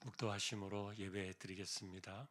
묵도하심으로 예배 드리겠습니다.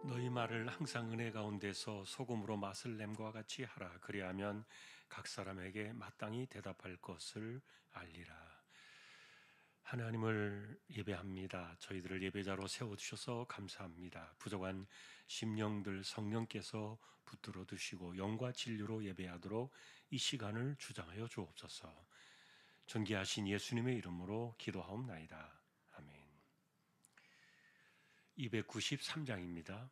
너희 말을 항상 은혜 가운데서 소금으로 맛을 냄과 같이 하라. 그리하면 각 사람에게 마땅히 대답할 것을 알리라. 하나님을 예배합니다. 저희들을 예배자로 세워주셔서 감사합니다. 부족한 심령들 성령께서 붙들어 두시고 영과 진리로 예배하도록 이 시간을 주장하여 주옵소서. 존귀하신 예수님의 이름으로 기도하옵나이다. 아멘. 293장입니다.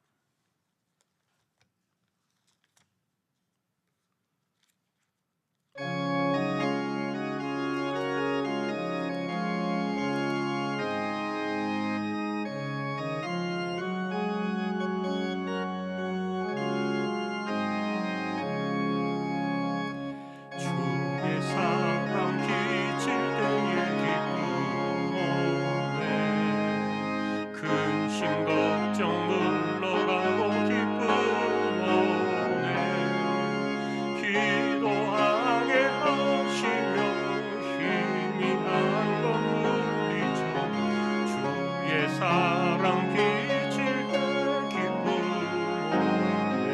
주의 사랑 비칠 때의 기쁨 오네. 근심 걱정 물러가고 기쁨 오네. 기도하게 하시며 희미한 것 물리쳐 주의 사랑 비칠 때 기쁨 오네.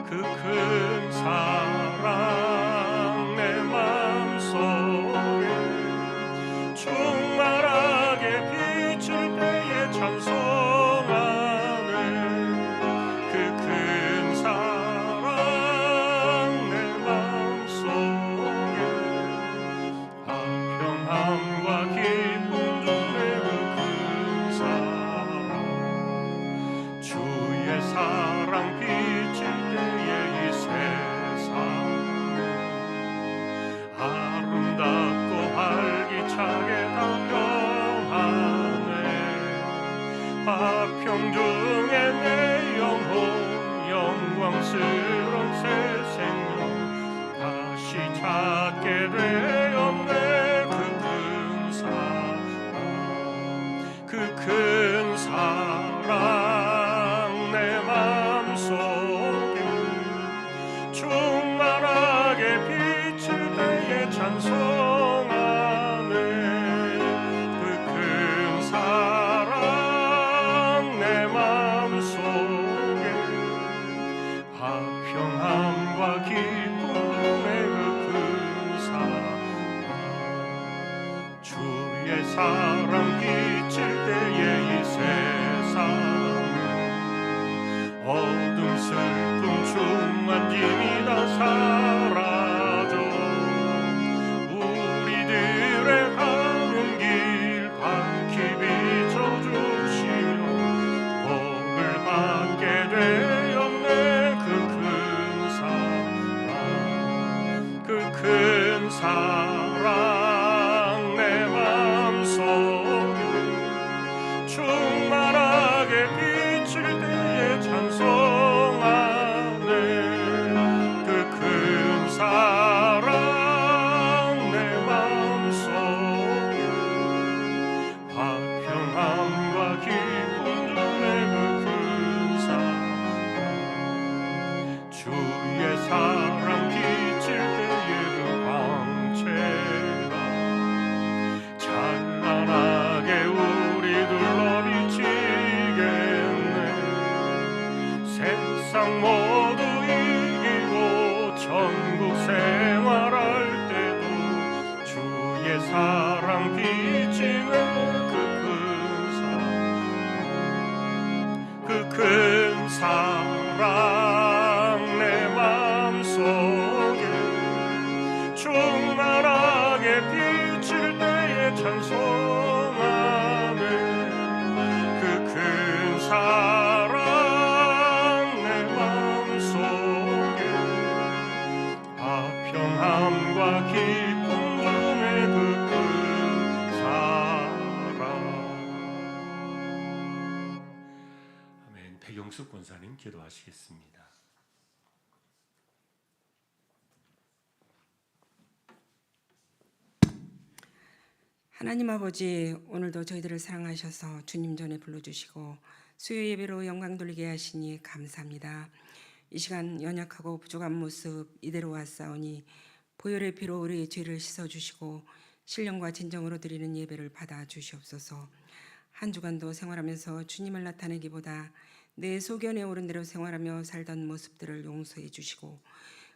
그 큰 사랑 내 맘속에 충만하게 비칠 때에 찬송하네. 그 큰 사랑 내 맘속에 화평함과 기쁨 주네. 그 큰 사랑 주의 사랑 비칠 때에 이 세상은 아름답고 활기차게 다 평안해. 화평 중에 내 영혼 영광스러운 새 생명 다시 찾게 되었네. 그 큰 사랑 그 큰 사랑 내 맘속에 충만하게 비칠 때에 찬송하네. 그 큰 사랑 내 맘속에 화평함과 기쁨의 그 큰 사랑 주의 사랑 비칠 때에 이 세상은 어둠 슬픔 충만 짐이 다 사라져 우리들의 가는 길 밝히 비춰주시며 복을 받게 되었네. 그 큰 사랑 그 큰 사랑 내 맘속에 충만하게 비칠 때에 찬송하네. 그 큰 사랑 내 맘속에 화평함과 기쁨 주네. 그 큰 사랑 주의 사랑 비칠 때에 그 광채가 찬란하게 우리 둘러 비치겠네. 새 사랑 내 마음속에 충만하게 비칠 때에 찬송하네. 그 큰 사랑 내 마음속에 평안과 기쁨 주네. 그 큰 사랑. 아멘. 백용숙 권사님 기도하시겠습니다. 하나님 아버지, 오늘도 저희들을 사랑하셔서 주님 전에 불러주시고 수요 예배로 영광 돌리게 하시니 감사합니다. 이 시간 연약하고 부족한 모습 이대로 왔사오니 보혈의 피로 우리의 죄를 씻어주시고 신령과 진정으로 드리는 예배를 받아 주시옵소서. 한 주간도 생활하면서 주님을 나타내기보다 내 소견에 오른 대로 생활하며 살던 모습들을 용서해 주시고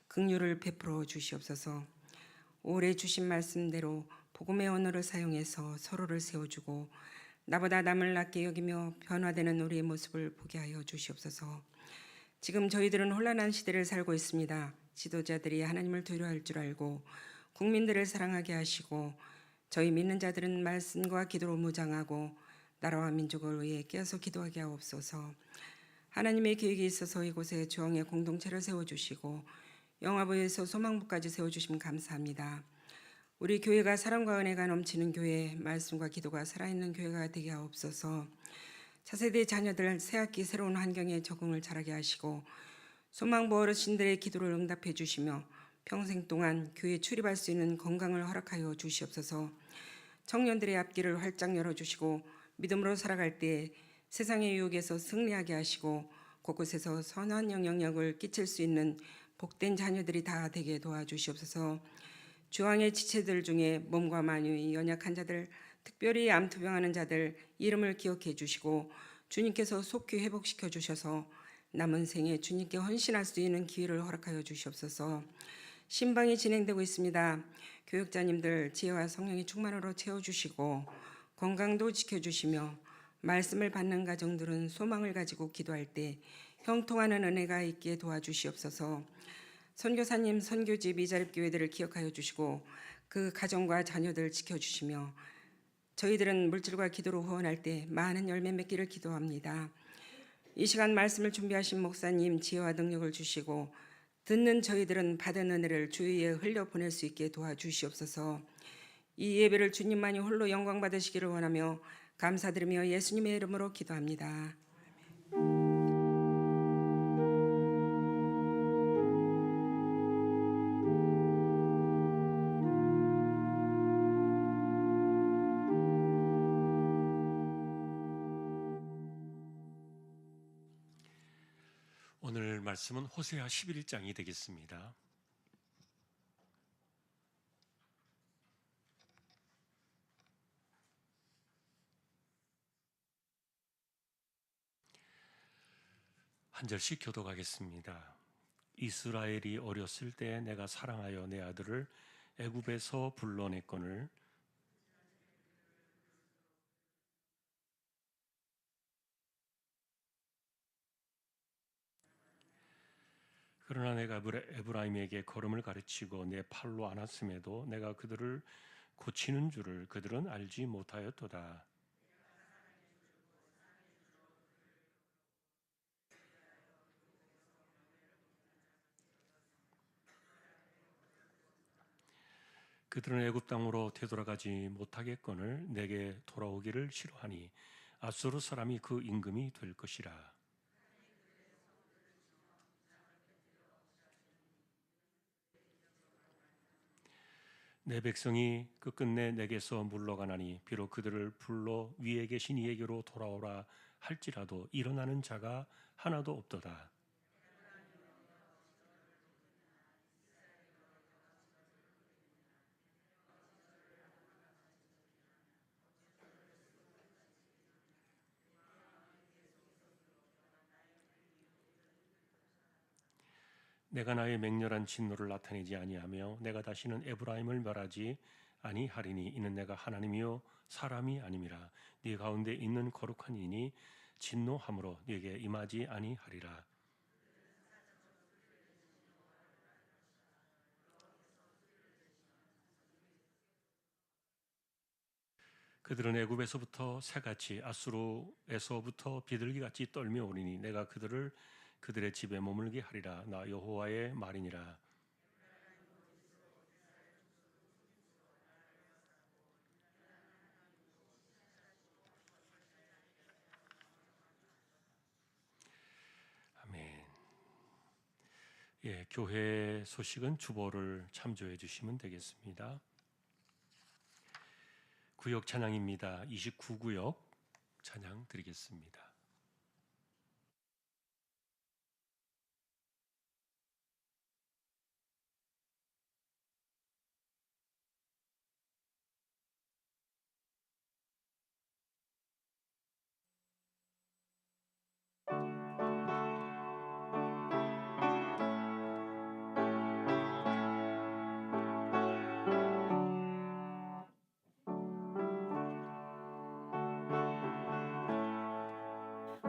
긍휼을 베풀어 주시옵소서. 올해 주신 말씀대로 복음의 언어를 사용해서 서로를 세워주고 나보다 남을 낮게 여기며 변화되는 우리의 모습을 보게 하여 주시옵소서. 지금 저희들은 혼란한 시대를 살고 있습니다. 지도자들이 하나님을 두려워할 줄 알고 국민들을 사랑하게 하시고 저희 믿는 자들은 말씀과 기도로 무장하고 나라와 민족을 위해 깨어서 기도하게 하옵소서. 하나님의 계획이 있어서 이곳에 주왕의 공동체를 세워주시고 영화부에서 소망부까지 세워주시면 감사합니다. 우리 교회가 사랑과 은혜가 넘치는 교회, 말씀과 기도가 살아있는 교회가 되게 하옵소서. 차세대 자녀들 새학기 새로운 환경에 적응을 잘하게 하시고 소망부 어르신들의 기도를 응답해 주시며 평생 동안 교회에 출입할 수 있는 건강을 허락하여 주시옵소서. 청년들의 앞길을 활짝 열어주시고 믿음으로 살아갈 때 세상의 유혹에서 승리하게 하시고 곳곳에서 선한 영향력을 끼칠 수 있는 복된 자녀들이 다 되게 도와주시옵소서. 주왕의 지체들 중에 몸과 마음이 연약한 자들, 특별히 암투병하는 자들 이름을 기억해 주시고 주님께서 속히 회복시켜 주셔서 남은 생에 주님께 헌신할 수 있는 기회를 허락하여 주시옵소서. 신방이 진행되고 있습니다. 교육자님들 지혜와 성령의 충만으로 채워주시고 건강도 지켜주시며 말씀을 받는 가정들은 소망을 가지고 기도할 때 형통하는 은혜가 있게 도와주시옵소서. 선교사님, 선교집 이자립교회들을 기억하여 주시고 그 가정과 자녀들 지켜주시며 저희들은 물질과 기도로 후원할 때 많은 열매 맺기를 기도합니다. 이 시간 말씀을 준비하신 목사님 지혜와 능력을 주시고 듣는 저희들은 받은 은혜를 주위에 흘려보낼 수 있게 도와주시옵소서. 이 예배를 주님만이 홀로 영광 받으시기를 원하며 감사드리며 예수님의 이름으로 기도합니다. 오늘 말씀은 호세아 11장이 되겠습니다. 한 절씩 교독하겠습니다. 이스라엘이 어렸을 때 내가 사랑하여 내 아들을 애굽에서 불러냈거늘 그러나 내가 에브라임에게 걸음을 가르치고 내 팔로 안았음에도 내가 그들을 고치는 줄을 그들은 알지 못하였도다. 그들은 애굽 땅으로 되돌아가지 못하겠거늘 내게 돌아오기를 싫어하니 앗소르 사람이 그 임금이 될 것이라. 내 백성이 끝끝내 내게서 물러가나니 비록 그들을 불러 위에 계신 이에게로 돌아오라 할지라도 일어나는 자가 하나도 없도다. 내가 나의 맹렬한 진노를 나타내지 아니하며 내가 다시는 에브라임을 멸하지 아니하리니 이는 내가 하나님이요 사람이 아님이라. 네 가운데 있는 거룩한 이니 진노함으로 네게 임하지 아니하리라. 그들은 애굽에서부터 새같이 아수르에서부터 비둘기같이 떨며 오리니 내가 그들을 그들의 집에 머물게 하리라. 나 여호와의 말이니라. 아멘. 예, 교회 소식은 주보를 참조해 주시면 되겠습니다. 구역 찬양입니다. 29구역 찬양 드리겠습니다.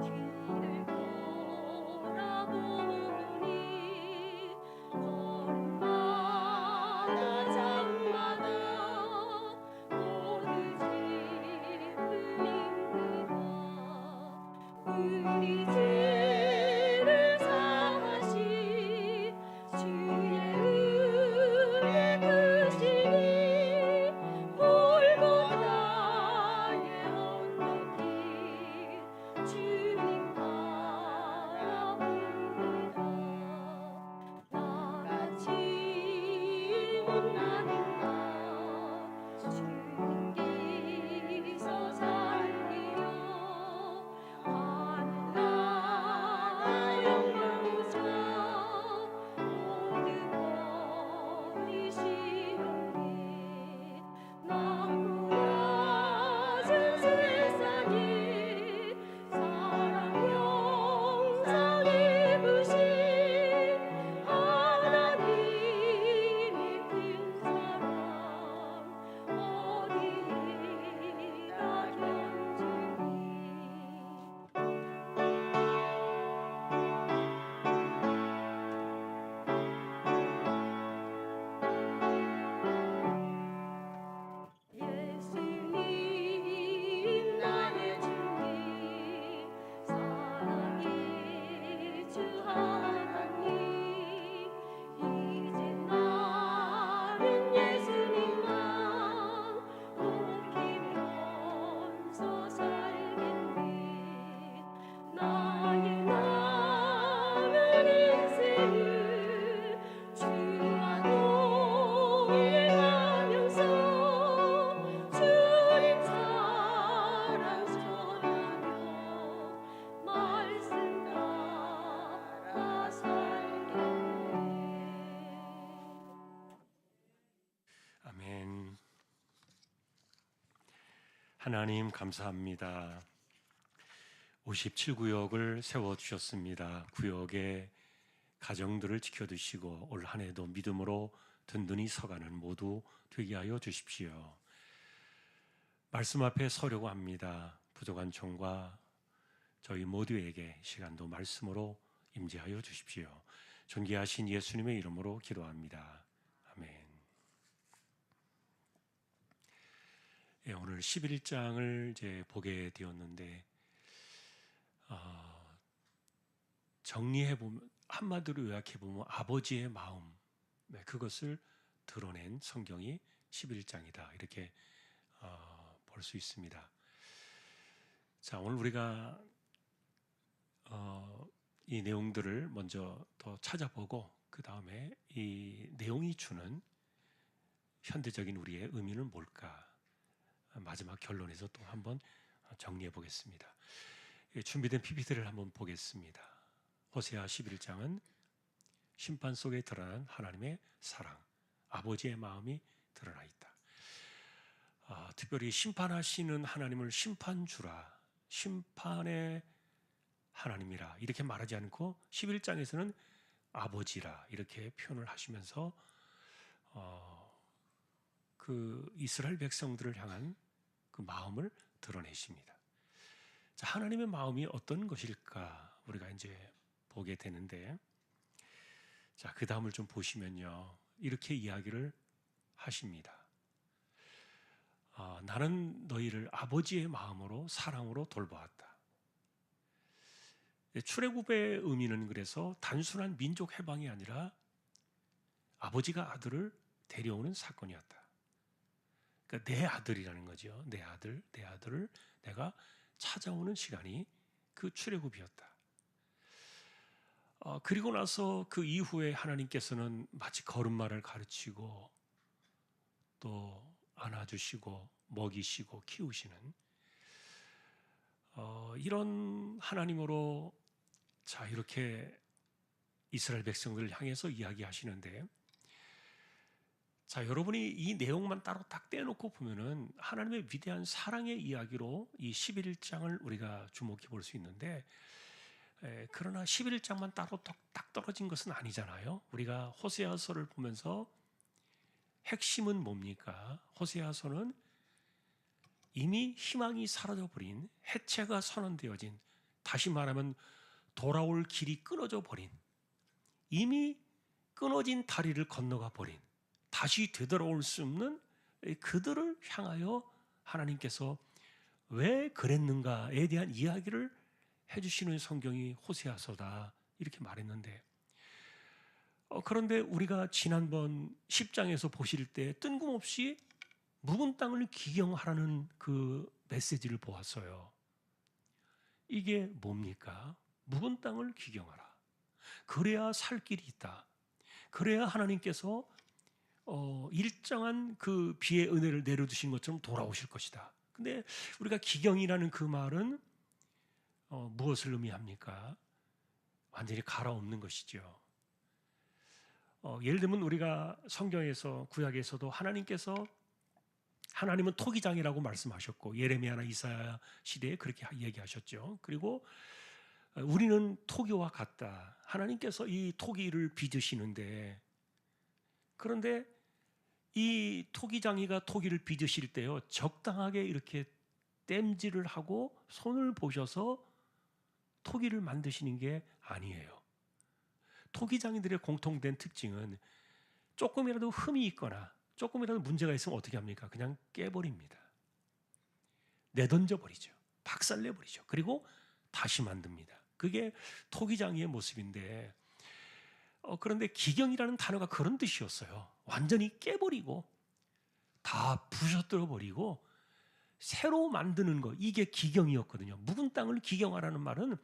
길을 돌아보니 걸음마다 장마다 모두 짚을린다. 우리 죄를 사하신 주의 은혜 크시니 골고다의 언덕길 주님 바라봅니다. 나같이 못나는가 주님께서 살리려 하늘나라 영광자 모두 버리시오니 나무라진 세상에 사랑 영상 입으신 하나님의 큰 사랑 어디에다 견주니 예수님 나의 주님 사랑의 주 하나님 이제 나는 예수님만 높이면서 살겠네. 나의 남은 인생을 주와 동행하면서 주님 사랑 전하며 말씀 따라 살겠네. 아멘. 하나님 감사합니다. 57구역을 세워주셨습니다. 구역의 가정들을 지켜주시고 올 한 해도 믿음으로 든든히 서가는 모두 되게 하여 주십시오. 말씀 앞에 서려고 합니다. 부족한 종과 저희 모두에게 시간도 말씀으로 임재하여 주십시오. 존귀하신 예수님의 이름으로 기도합니다. 아멘. 예, 오늘 11장을 이제 보게 되었는데 정리해 보면 한마디로 요약해 보면 아버지의 마음, 그것을 드러낸 성경이 11장이다 이렇게 볼 수 있습니다. 자, 오늘 우리가 이 내용들을 먼저 더 찾아보고 그 다음에 이 내용이 주는 현대적인 우리의 의미는 뭘까? 마지막 결론에서 또 한번 정리해 보겠습니다. 준비된 PPT를 한번 보겠습니다. 호세아 11장은 심판 속에 드러난 하나님의 사랑, 아버지의 마음이 드러나 있다. 특별히 심판하시는 하나님을 심판주라, 심판의 하나님이라 이렇게 말하지 않고 11장에서는 아버지라 이렇게 표현을 하시면서 그 이스라엘 백성들을 향한 그 마음을 드러내십니다. 자, 하나님의 마음이 어떤 것일까 우리가 이제 보게 되는데, 자, 그 다음을 좀 보시면요, 이렇게 이야기를 하십니다. 나는 너희를 아버지의 마음으로 사랑으로 돌보았다. 출애굽의 의미는 그래서 단순한 민족 해방이 아니라 아버지가 아들을 데려오는 사건이었다. 그러니까 내 아들이라는 거죠. 내 아들을 내가 찾아오는 시간이 그 출애굽이었다. 그리고 나서 그 이후에 하나님께서는 마치 걸음마를 가르치고 또 안아주시고 먹이시고 키우시는 이런 하나님으로, 자, 이렇게 이스라엘 백성들을 향해서 이야기하시는데, 자, 여러분이 이 내용만 따로 딱 떼놓고 보면은 하나님의 위대한 사랑의 이야기로 이 11장을 우리가 주목해 볼 수 있는데, 그러나 11장만 따로 딱 떨어진 것은 아니잖아요. 우리가 호세아서를 보면서 핵심은 뭡니까? 호세아서는 이미 희망이 사라져버린, 해체가 선언되어진, 다시 말하면 돌아올 길이 끊어져 버린, 이미 끊어진 다리를 건너가 버린, 다시 되돌아올 수 없는 그들을 향하여 하나님께서 왜 그랬는가에 대한 이야기를 해주시는 성경이 호세아서다, 이렇게 말했는데, 그런데 우리가 지난번 10장에서 보실 때 뜬금없이 묵은 땅을 기경하라는 그 메시지를 보았어요. 이게 뭡니까? 묵은 땅을 기경하라. 그래야 살 길이 있다. 그래야 하나님께서 일정한 그 비의 은혜를 내려주신 것처럼 돌아오실 것이다. 근데 우리가 기경이라는 그 말은 무엇을 의미합니까? 완전히 갈아엎는 것이죠. 예를 들면 우리가 성경에서, 구약에서도 하나님은 토기장이라고 말씀하셨고, 예레미야나 이사야 시대에 그렇게 얘기하셨죠. 그리고 우리는 토기와 같다. 하나님께서 이 토기를 빚으시는데, 그런데 이 토기장이가 토기를 빚으실 때요, 적당하게 이렇게 땜질을 하고 손을 보셔서 토기를 만드시는 게 아니에요. 토기장이들의 공통된 특징은 조금이라도 흠이 있거나 조금이라도 문제가 있으면 어떻게 합니까? 그냥 깨버립니다. 내던져 버리죠. 박살내 버리죠. 그리고 다시 만듭니다. 그게 토기장이의 모습인데, 그런데 기경이라는 단어가 그런 뜻이었어요. 완전히 깨버리고 다 부셔뜨려 버리고 새로 만드는 거, 이게 기경이었거든요. 묵은 땅을 기경하라는 말은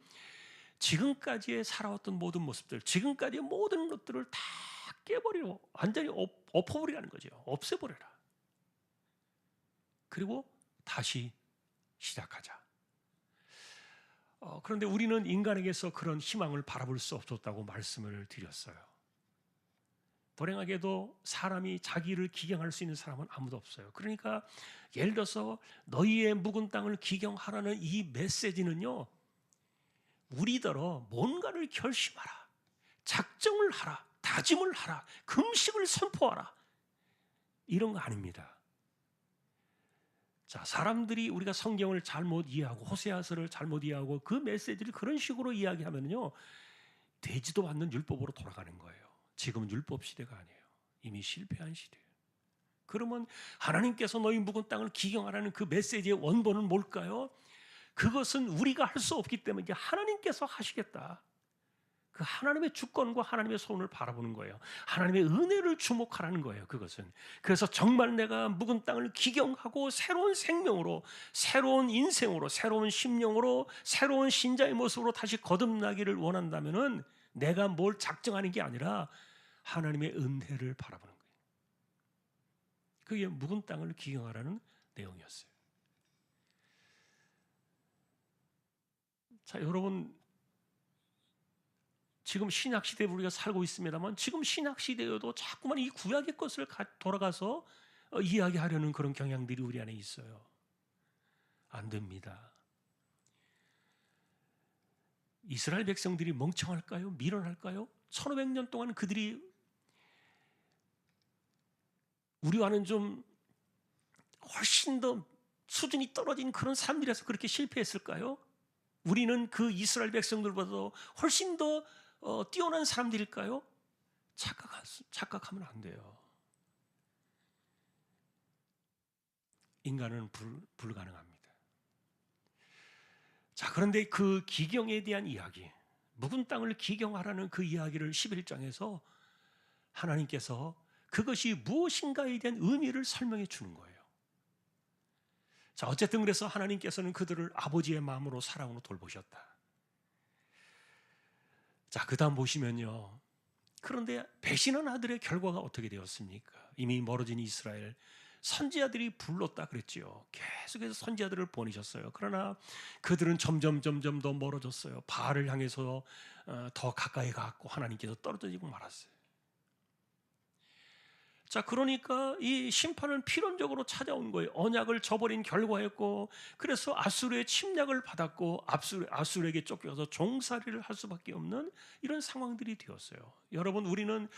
지금까지의 살아왔던 모든 모습들, 지금까지의 모든 것들을 다 깨버리고 완전히 엎어버리라는 거죠. 없애버려라. 그리고 다시 시작하자. 그런데 우리는 인간에게서 그런 희망을 바라볼 수 없었다고 말씀을 드렸어요. 불행하게도 사람이 자기를 기경할 수 있는 사람은 아무도 없어요. 그러니까 예를 들어서 너희의 묵은 땅을 기경하라는 이 메시지는요, 우리더러 뭔가를 결심하라, 작정을 하라, 다짐을 하라, 금식을 선포하라, 이런 거 아닙니다. 자, 사람들이 우리가 성경을 잘못 이해하고 호세아서를 잘못 이해하고 그 메시지를 그런 식으로 이야기하면요, 되지도 않는 율법으로 돌아가는 거예요. 지금은 율법 시대가 아니에요. 이미 실패한 시대예요. 그러면 하나님께서 너희 묵은 땅을 기경하라는 그 메시지의 원본은 뭘까요? 그것은 우리가 할 수 없기 때문에 이제 하나님께서 하시겠다. 그 하나님의 주권과 하나님의 손을 바라보는 거예요. 하나님의 은혜를 주목하라는 거예요. 그것은. 그래서 정말 내가 묵은 땅을 기경하고 새로운 생명으로, 새로운 인생으로, 새로운 심령으로, 새로운 신자의 모습으로 다시 거듭나기를 원한다면은 내가 뭘 작정하는 게 아니라 하나님의 은혜를 바라보는 거예요. 그게 묵은 땅을 기경하라는 내용이었어요. 자, 여러분, 지금 신약시대에 우리가 살고 있습니다만, 지금 신약시대에도 자꾸만 이 구약의 것을 돌아가서 이야기하려는 그런 경향들이 우리 안에 있어요. 안 됩니다. 이스라엘 백성들이 멍청할까요? 미련할까요? 1500년 동안 그들이 우리와는 좀 훨씬 더 수준이 떨어진 그런 삶이라서 그렇게 실패했을까요? 우리는 그 이스라엘 백성들보다 훨씬 더 뛰어난 사람들일까요? 착각하면 안 돼요. 인간은 불가능합니다. 자, 그런데 그 기경에 대한 이야기, 묵은 땅을 기경하라는 그 이야기를 11장에서 하나님께서 그것이 무엇인가에 대한 의미를 설명해 주는 거예요. 자, 어쨌든 그래서 하나님께서는 그들을 아버지의 마음으로 사랑으로 돌보셨다. 자, 그 다음 보시면요. 그런데 배신한 아들의 결과가 어떻게 되었습니까? 이미 멀어진 이스라엘 선지자들이 불렀다 그랬지요. 계속해서 선지자들을 보내셨어요. 그러나 그들은 점점 더 멀어졌어요. 바알을 향해서 더 가까이 갔고 하나님께서 떨어지고 말았어요. 자, 그러니까 이 심판은 필연적으로 찾아온 거예요. 언약을 저버린 결과였고, 그래서 아수르의 침략을 받았고 아수르에게 쫓겨서 종살이를 할 수밖에 없는 이런 상황들이 되었어요. 여러분, 우리는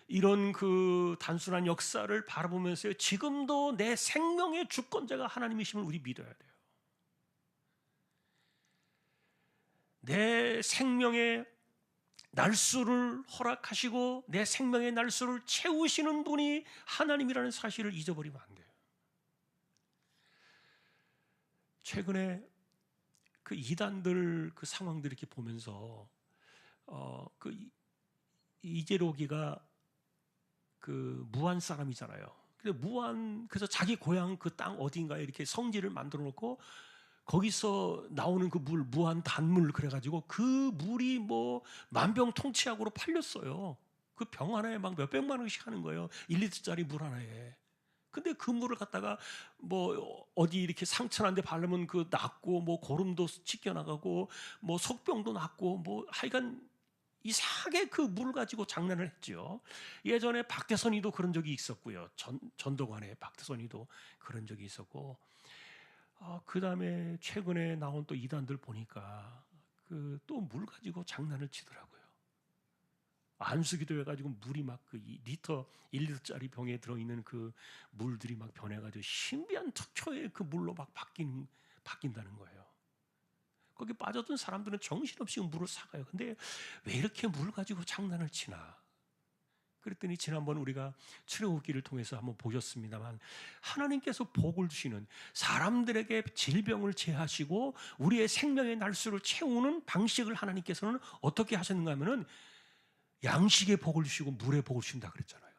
이런 그 단순한 역사를 바라보면서 지금도 내 생명의 주권자가 하나님이심을 우리 믿어야 돼요. 내 생명의 날수를 허락하시고 내 생명의 날수를 채우시는 분이 하나님이라는 사실을 잊어버리면 안 돼요. 최근에 그 이단들 그 상황들 이렇게 보면서 그 이재록이가 그 무안 사람이잖아요. 근데 그래서 자기 고향 그 땅 어딘가에 이렇게 성지를 만들어 놓고 거기서 나오는 그 물, 무한 단물 그래가지고 그 물이 뭐 만병통치약으로 팔렸어요. 그 병 하나에 막 몇백만 원씩 하는 거예요. 1리터짜리 물 하나에. 근데 그 물을 갖다가 뭐 어디 이렇게 상처난 데 바르면 그 낫고 뭐 고름도 찢겨나가고 뭐 속병도 낫고 뭐 하여간 이상하게 그 물을 가지고 장난을 했죠. 예전에 박태선이도 그런 적이 있었고요. 전도관의 박태선이도 그런 적이 있었고, 그 다음에 최근에 나온 또 이단들 보니까 그 또 물 가지고 장난을 치더라고요. 안수기도 해가지고 물이 막 그 1리터짜리 병에 들어있는 그 물들이 막 변해가지고 신비한 특초의 그 물로 막 바뀐다는 거예요. 거기 빠졌던 사람들은 정신없이 물을 사가요. 근데 왜 이렇게 물 가지고 장난을 치나? 그랬더니 지난번 우리가 출애굽기를 통해서 한번 보셨습니다만 하나님께서 복을 주시는 사람들에게 질병을 제하시고 우리의 생명의 날수를 채우는 방식을 하나님께서는 어떻게 하셨는가 하면은 양식의 복을 주시고 물의 복을 주신다 그랬잖아요.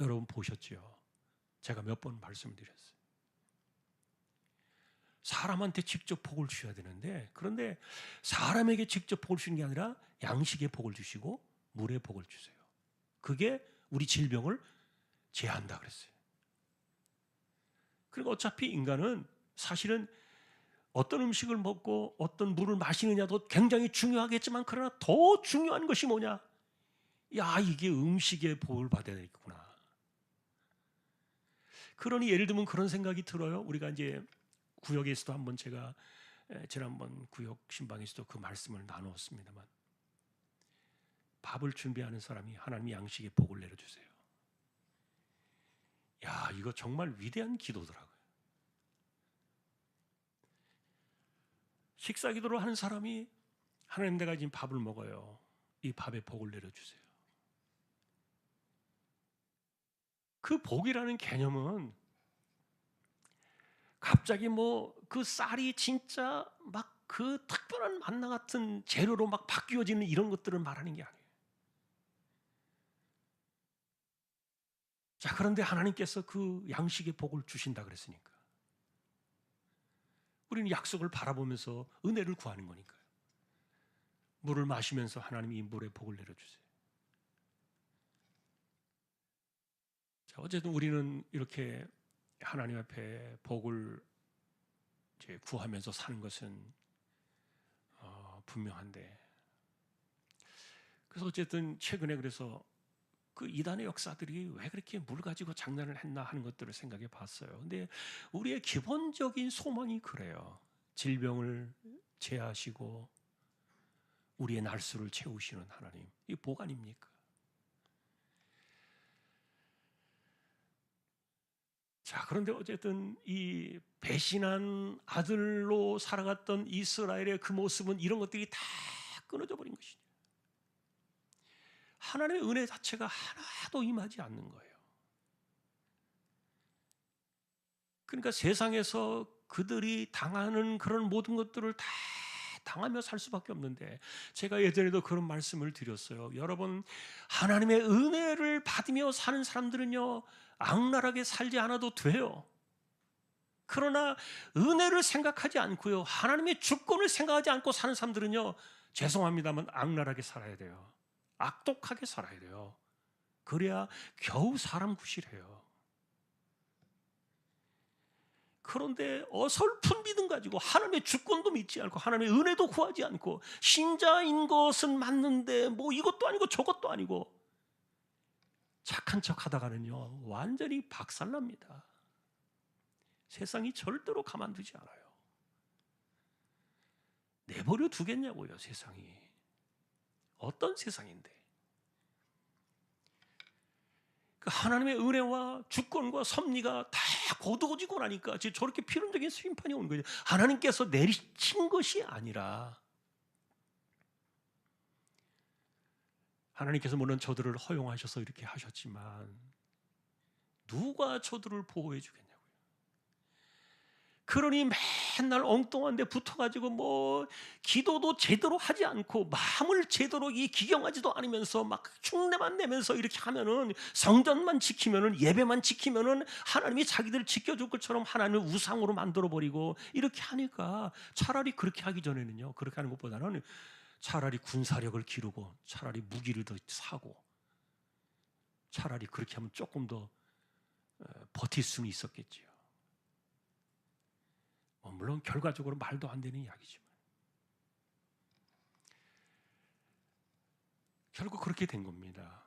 여러분 보셨죠? 제가 몇 번 말씀드렸어요. 사람한테 직접 복을 주셔야 되는데 그런데 사람에게 직접 복을 주시는 게 아니라 양식의 복을 주시고 물의 복을 주세요. 그게 우리 질병을 제한다 그랬어요. 그리고 어차피 인간은 사실은 어떤 음식을 먹고 어떤 물을 마시느냐도 굉장히 중요하겠지만 그러나 더 중요한 것이 뭐냐? 야, 이게 음식의 복을 받아야 되겠구나. 그러니 예를 들면 그런 생각이 들어요. 우리가 이제 구역에서도 한번 제가 지난번 구역 신방에서도 그 말씀을 나누었습니다만 밥을 준비하는 사람이 하나님의 양식의 복을 내려주세요. 야, 이거 정말 위대한 기도더라고요. 식사 기도를 하는 사람이 하나님 내가 지금 밥을 먹어요. 이 밥에 복을 내려주세요. 그 복이라는 개념은 갑자기 뭐 그 쌀이 진짜 막 그 특별한 만나 같은 재료로 막 바뀌어지는 이런 것들을 말하는 게 아니에요. 자, 그런데 하나님께서 그 양식의 복을 주신다 그랬으니까 우리는 약속을 바라보면서 은혜를 구하는 거니까요. 물을 마시면서 하나님이 이 물에 복을 내려주세요. 자, 어쨌든 우리는 이렇게 하나님 앞에 복을 이제 구하면서 사는 것은 분명한데, 그래서 어쨌든 최근에 그래서 그 이단의 역사들이 왜 그렇게 물 가지고 장난을 했나 하는 것들을 생각해 봤어요. 근데 우리의 기본적인 소망이 그래요. 질병을 제하시고 우리의 날수를 채우시는 하나님. 이게 복 아닙니까? 자, 그런데 어쨌든 이 배신한 아들로 살아갔던 이스라엘의 그 모습은 이런 것들이 다 끊어져 버린 것이죠. 하나님의 은혜 자체가 하나도 임하지 않는 거예요. 그러니까 세상에서 그들이 당하는 그런 모든 것들을 다 당하며 살 수밖에 없는데, 제가 예전에도 그런 말씀을 드렸어요. 여러분, 하나님의 은혜를 받으며 사는 사람들은요, 악랄하게 살지 않아도 돼요. 그러나 은혜를 생각하지 않고요, 하나님의 주권을 생각하지 않고 사는 사람들은요, 죄송합니다만 악랄하게 살아야 돼요. 악독하게 살아야 돼요. 그래야 겨우 사람 구실해요. 그런데 어설픈 믿음 가지고 하나님의 주권도 믿지 않고 하나님의 은혜도 구하지 않고 신자인 것은 맞는데 뭐 이것도 아니고 저것도 아니고 착한 척 하다가는요, 완전히 박살납니다. 세상이 절대로 가만두지 않아요. 내버려 두겠냐고요, 세상이. 어떤 세상인데. 그 하나님의 은혜와 주권과 섭리가 다 거두어지고 나니까 지금 저렇게 필연적인 심판이 온 거예요. 하나님께서 내리친 것이 아니라, 하나님께서 물론 저들을 허용하셔서 이렇게 하셨지만 누가 저들을 보호해 주겠냐고요. 그러니 맨날 엉뚱한 데 붙어가지고 뭐 기도도 제대로 하지 않고 마음을 제대로 이 기경하지도 않으면서 막 흉내만 내면서 이렇게 하면은, 성전만 지키면은, 예배만 지키면은 하나님이 자기들 지켜줄 것처럼 하나님을 우상으로 만들어버리고 이렇게 하니까, 차라리 그렇게 하기 전에는요, 그렇게 하는 것보다는 차라리 군사력을 기르고 차라리 무기를 더 사고 차라리 그렇게 하면 조금 더 버틸 수는 있었겠지요. 물론 결과적으로 말도 안 되는 이야기지만 결국 그렇게 된 겁니다.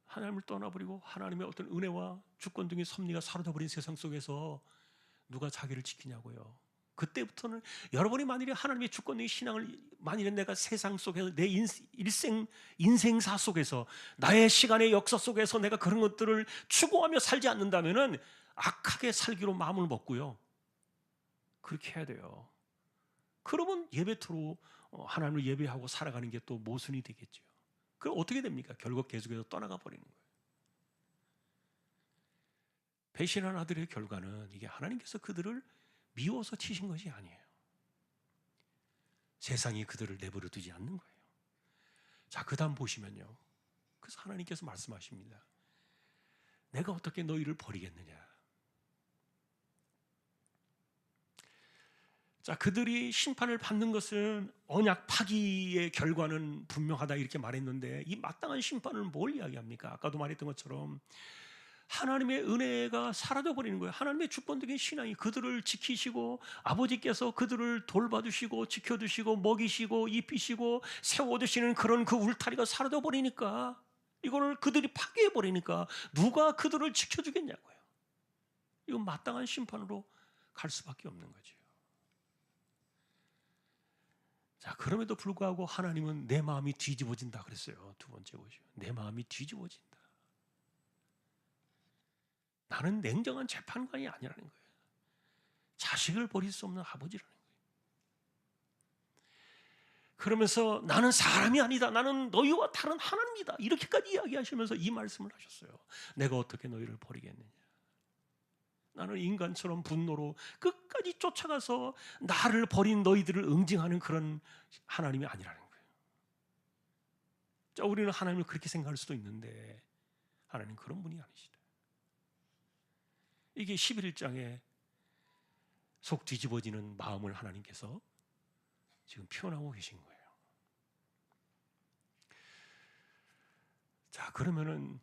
하나님을 떠나버리고 하나님의 어떤 은혜와 주권 등의 섭리가 사라져버린 세상 속에서 누가 자기를 지키냐고요. 그때부터는 여러분이 만일에 하나님의 주권 등의 신앙을, 만일에 내가 세상 속에서 내 인생사 속에서 나의 시간의 역사 속에서 내가 그런 것들을 추구하며 살지 않는다면은 악하게 살기로 마음을 먹고요, 그렇게 해야 돼요. 그러면 예배토로 하나님을 예배하고 살아가는 게 또 모순이 되겠죠. 그럼 어떻게 됩니까? 결국 계속해서 떠나가 버리는 거예요. 배신한 아들의 결과는 이게 하나님께서 그들을 미워서 치신 것이 아니에요. 세상이 그들을 내버려 두지 않는 거예요. 자, 그 다음 보시면요, 그래서 하나님께서 말씀하십니다. 내가 어떻게 너희를 버리겠느냐. 자, 그들이 심판을 받는 것은 언약 파기의 결과는 분명하다 이렇게 말했는데, 이 마땅한 심판은 뭘 이야기합니까? 아까도 말했던 것처럼 하나님의 은혜가 사라져버리는 거예요. 하나님의 주권적인 신앙이 그들을 지키시고 아버지께서 그들을 돌봐주시고 지켜주시고 먹이시고 입히시고 세워주시는 그런 그 울타리가 사라져버리니까, 이거를 그들이 파괴해버리니까 누가 그들을 지켜주겠냐고요. 이건 마땅한 심판으로 갈 수밖에 없는 거죠. 자, 그럼에도 불구하고 하나님은 내 마음이 뒤집어진다 그랬어요. 두 번째 보시죠. 내 마음이 뒤집어진다. 나는 냉정한 재판관이 아니라는 거예요. 자식을 버릴 수 없는 아버지라는 거예요. 그러면서 나는 사람이 아니다, 나는 너희와 다른 하나님이다, 이렇게까지 이야기하시면서 이 말씀을 하셨어요. 내가 어떻게 너희를 버리겠느냐. 나는 인간처럼 분노로 끝까지 쫓아가서 나를 버린 너희들을 응징하는 그런 하나님이 아니라는 거예요. 자, 우리는 하나님을 그렇게 생각할 수도 있는데 하나님 그런 분이 아니시다. 이게 11장에 속 뒤집어지는 마음을 하나님께서 지금 표현하고 계신 거예요. 자, 그러면은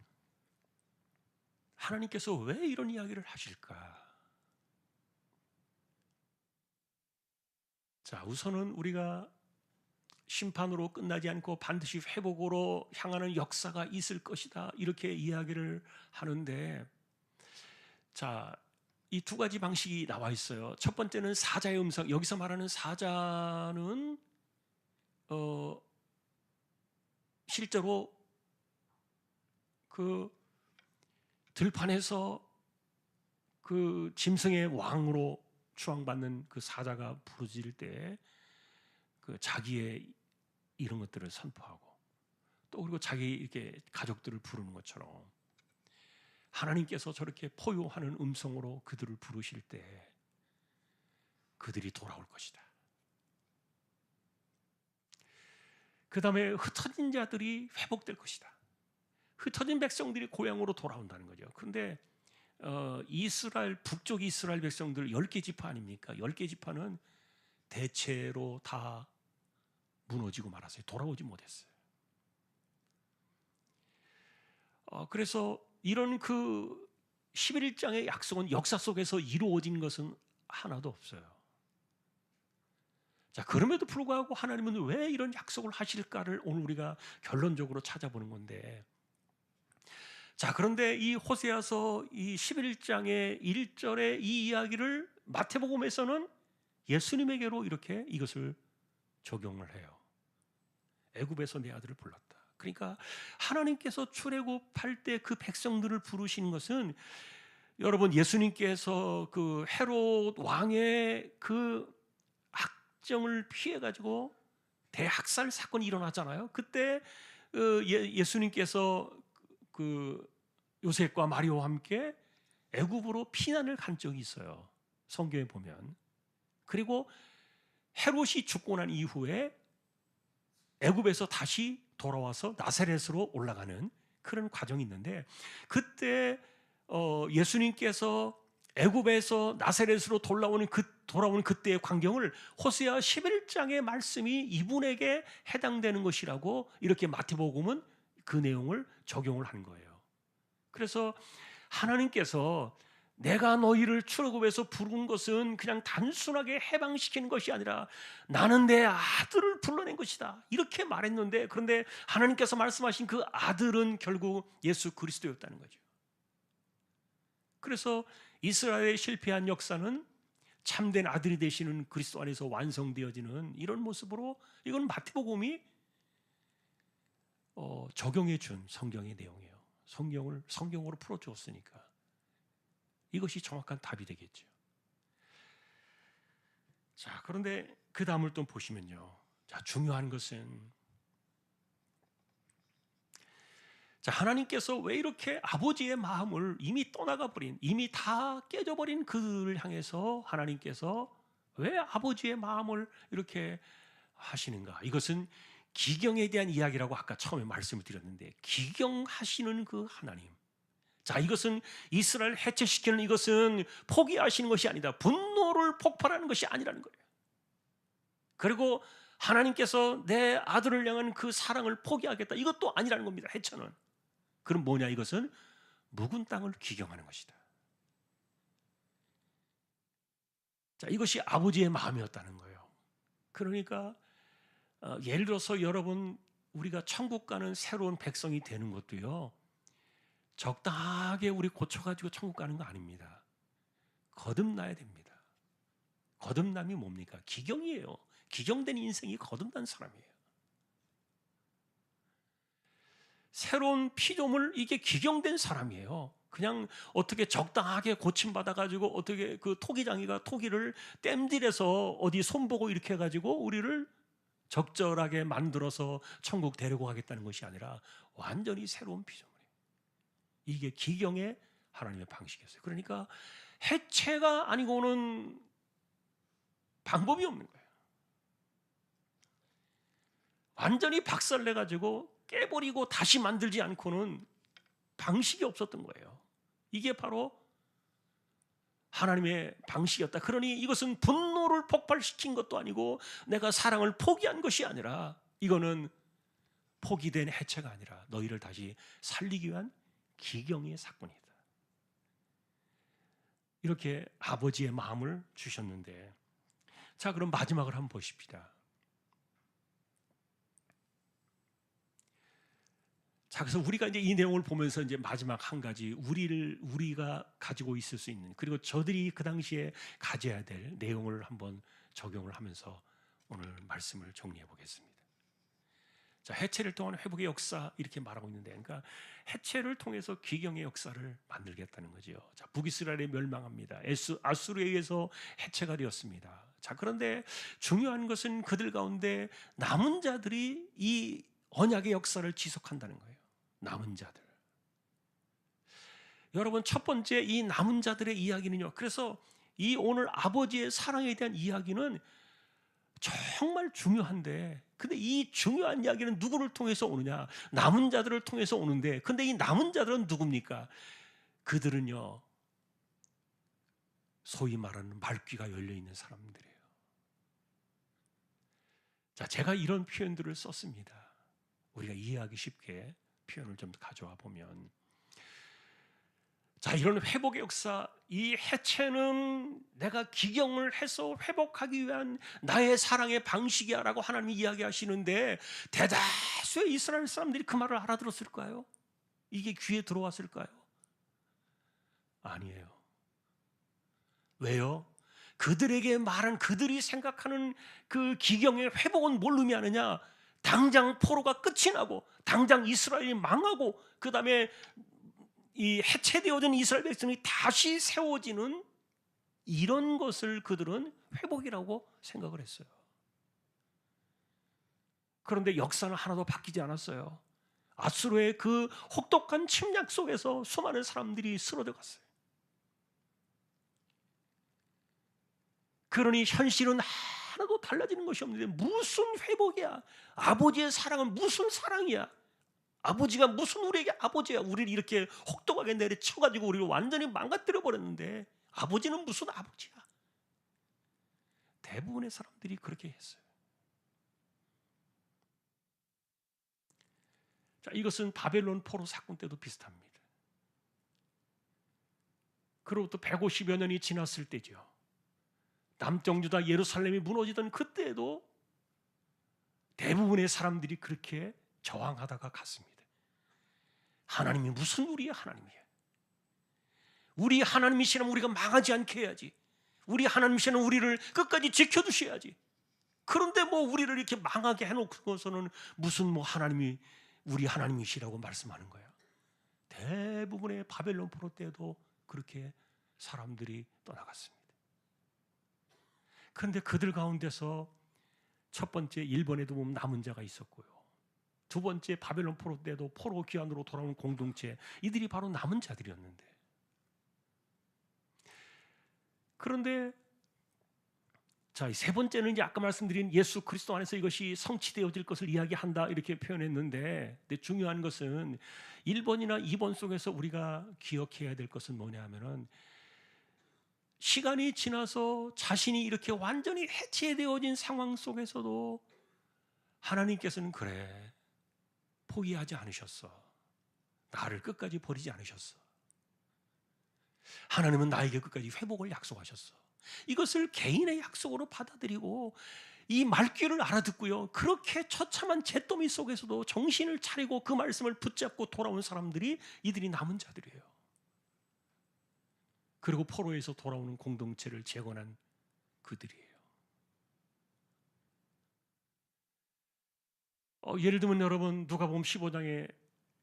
하나님께서 왜 이런 이야기를 하실까? 자, 우선은 우리가 심판으로 끝나지 않고 반드시 회복으로 향하는 역사가 있을 것이다, 이렇게 이야기를 하는데, 자, 이 두 가지 방식이 나와 있어요. 첫 번째는 사자의 음성. 여기서 말하는 사자는 실제로 그 들판에서 그 짐승의 왕으로 추앙받는 그 사자가 부르짖을 때 그 자기의 이런 것들을 선포하고 또 그리고 자기 이렇게 가족들을 부르는 것처럼 하나님께서 저렇게 포효하는 음성으로 그들을 부르실 때 그들이 돌아올 것이다. 그 다음에 흩어진 자들이 회복될 것이다. 흩어진 백성들이 고향으로 돌아온다는 거죠. 그런데 이스라엘 북쪽 이스라엘 백성들 10개 지파 아닙니까? 10개 지파는 대체로 다 무너지고 말았어요. 돌아오지 못했어요. 그래서 이런 그 11장의 약속은 역사 속에서 이루어진 것은 하나도 없어요. 자, 그럼에도 불구하고 하나님은 왜 이런 약속을 하실까를 오늘 우리가 결론적으로 찾아보는 건데, 자, 그런데 이 호세아서 이 11장의 1절의 이 이야기를 마태복음에서는 예수님에게로 이렇게 이것을 적용을 해요. 애굽에서 내 아들을 불렀다. 그러니까 하나님께서 출애굽할 때 그 백성들을 부르신 것은 여러분 예수님께서 그 헤롯 왕의 그 악정을 피해 가지고 대학살 사건이 일어났잖아요. 그때 예수님께서 그 요셉과 마리아와 함께 애굽으로 피난을 간 적이 있어요. 성경에 보면. 그리고 헤롯이 죽고 난 이후에 애굽에서 다시 돌아와서 나사렛으로 올라가는 그런 과정이 있는데, 그때 예수님께서 애굽에서 나사렛으로 돌아오는 그때의 광경을 호세아 11장의 말씀이 이분에게 해당되는 것이라고 이렇게 마태복음은 그 내용을 적용을 한 거예요. 그래서 하나님께서 내가 너희를 출애굽에서 부른 것은 그냥 단순하게 해방시키는 것이 아니라 나는 내 아들을 불러낸 것이다, 이렇게 말했는데, 그런데 하나님께서 말씀하신 그 아들은 결국 예수 그리스도였다는 거죠. 그래서 이스라엘의 실패한 역사는 참된 아들이 되시는 그리스도 안에서 완성되어지는 이런 모습으로, 이건 마태복음이 적용해 준 성경의 내용이에요. 성경으로 풀어주었으니까 이것이 정확한 답이 되겠죠. 자, 그런데 그 다음을 또 보시면요. 자, 중요한 것은, 자, 하나님께서 왜 이렇게 아버지의 마음을 이미 떠나가 버린, 이미 다 깨져버린 그들을 향해서 하나님께서 왜 아버지의 마음을 이렇게 하시는가? 이것은 기경에 대한 이야기라고 아까 처음에 말씀을 드렸는데, 기경하시는 그 하나님. 자, 이것은 이스라엘 해체시키는, 이것은 포기하시는 것이 아니다. 분노를 폭발하는 것이 아니라는 거예요. 그리고 하나님께서 내 아들을 향한 그 사랑을 포기하겠다, 이것도 아니라는 겁니다. 해체는. 그럼 뭐냐? 이것은 묵은 땅을 기경하는 것이다. 자, 이것이 아버지의 마음이었다는 거예요. 그러니까 예를 들어서 여러분, 우리가 천국 가는 새로운 백성이 되는 것도요, 적당하게 우리 고쳐가지고 천국 가는 거 아닙니다. 거듭나야 됩니다. 거듭남이 뭡니까? 기경이에요. 기경된 인생이 거듭난 사람이에요. 새로운 피조물, 이게 기경된 사람이에요. 그냥 어떻게 적당하게 고침받아가지고 어떻게 그 토기장이가 토기를 땜질해서 어디 손보고 이렇게 해가지고 우리를 적절하게 만들어서 천국 데리고 가겠다는 것이 아니라 완전히 새로운 피조물이에요. 이게 기경의 하나님의 방식이었어요. 그러니까 해체가 아니고는 방법이 없는 거예요. 완전히 박살내가지고 깨버리고 다시 만들지 않고는 방식이 없었던 거예요. 이게 바로 하나님의 방식이었다. 그러니 이것은 분노를 폭발시킨 것도 아니고 내가 사랑을 포기한 것이 아니라, 이거는 포기된 해체가 아니라 너희를 다시 살리기 위한 기경의 사건이다. 이렇게 아버지의 마음을 주셨는데, 자, 그럼 마지막을 한번 보십시다. 자, 그래서 우리가 이제 이 내용을 보면서 이제 마지막 한 가지, 우리가 가지고 있을 수 있는, 그리고 저들이 그 당시에 가져야 될 내용을 한번 적용을 하면서 오늘 말씀을 정리해 보겠습니다. 자, 자, 해체를 통한 회복의 역사 이렇게 말하고 있는데, 그러니까 해체를 통해서 기경의 역사를 만들겠다는 거죠. 자, 북이스라엘이 멸망합니다. 아수르에 의해서 해체가 되었습니다. 자, 그런데 중요한 것은 그들 가운데 남은 자들이 이 언약의 역사를 지속한다는 거예요. 남은 자들. 여러분, 첫 번째 이 남은 자들의 이야기는요. 그래서 이 오늘 아버지의 사랑에 대한 이야기는 정말 중요한데, 근데 이 중요한 이야기는 누구를 통해서 오느냐? 남은 자들을 통해서 오는데, 근데 이 남은 자들은 누굽니까? 그들은요, 소위 말하는 말귀가 열려 있는 사람들이에요. 자, 제가 이런 표현들을 썼습니다. 우리가 이해하기 쉽게 표현을 좀 가져와 보면, 자, 이런 회복의 역사, 이 해체는 내가 기경을 해서 회복하기 위한 나의 사랑의 방식이야 라고 하나님이 이야기하시는데, 대다수의 이스라엘 사람들이 그 말을 알아들었을까요? 이게 귀에 들어왔을까요? 아니에요. 왜요? 그들에게 말한, 그들이 생각하는 그 기경의 회복은 뭘 의미하느냐? 당장 포로가 끝이 나고, 당장 이스라엘이 망하고, 그 다음에 이 해체되어진 이스라엘 백성이 다시 세워지는 이런 것을 그들은 회복이라고 생각을 했어요. 그런데 역사는 하나도 바뀌지 않았어요. 아수르의 그 혹독한 침략 속에서 수많은 사람들이 쓰러져 갔어요. 그러니 현실은 하나도 달라지는 것이 없는데 무슨 회복이야? 아버지의 사랑은 무슨 사랑이야? 아버지가 무슨 우리에게 아버지야? 우리를 이렇게 혹독하게 내려쳐가지고 우리를 완전히 망가뜨려 버렸는데 아버지는 무슨 아버지야? 대부분의 사람들이 그렇게 했어요. 자, 이것은 바벨론 포로 사건 때도 비슷합니다. 그로부터 150여 년이 지났을 때죠. 남쪽 유다 예루살렘이 무너지던 그때에도 대부분의 사람들이 그렇게 저항하다가 갔습니다. 하나님이 무슨 우리의 하나님이에요? 우리 하나님이시라면 우리가 망하지 않게 해야지. 우리 하나님이시라면 우리를 끝까지 지켜주셔야지. 그런데 뭐 우리를 이렇게 망하게 해놓고서는 무슨 뭐 하나님이 우리 하나님이시라고 말씀하는 거야. 대부분의 바벨론 포로 때도 그렇게 사람들이 떠나갔습니다. 그런데 그들 가운데서 첫 번째 일본에도 보면 남은 자가 있었고요. 두 번째 바벨론 포로 때도 포로 귀환으로 돌아오는 공동체, 이들이 바로 남은 자들이었는데, 그런데 자, 세 번째는 이제 아까 말씀드린 예수 그리스도 안에서 이것이 성취되어질 것을 이야기한다 이렇게 표현했는데, 근데 중요한 것은 1번이나 2번 속에서 우리가 기억해야 될 것은 뭐냐 하면은, 시간이 지나서 자신이 이렇게 완전히 해체되어진 상황 속에서도 하나님께서는 그래, 포기하지 않으셨어. 나를 끝까지 버리지 않으셨어. 하나님은 나에게 끝까지 회복을 약속하셨어. 이것을 개인의 약속으로 받아들이고 이 말귀를 알아듣고요, 그렇게 처참한 잿더미 속에서도 정신을 차리고 그 말씀을 붙잡고 돌아온 사람들이 이들이 남은 자들이에요. 그리고 포로에서 돌아오는 공동체를 재건한 그들이에요. 예를 들면 여러분, 누가복음 15장에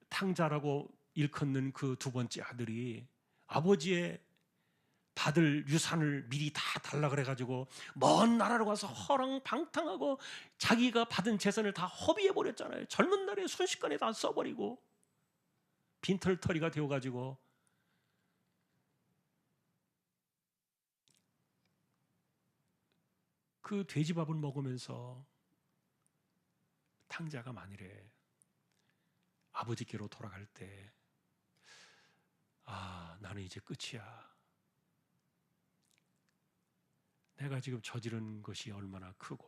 탕자라고 일컫는 그 두 번째 아들이 아버지의 받을 유산을 미리 다 달라 그래가지고 먼 나라로 가서 허랑방탕하고 자기가 받은 재산을 다 허비해 버렸잖아요. 젊은 날에 순식간에 다 써버리고 빈털터리가 되어가지고, 그 돼지밥을 먹으면서 탕자가 만일에 아버지께로 돌아갈 때, 나는 이제 끝이야. 내가 지금 저지른 것이 얼마나 크고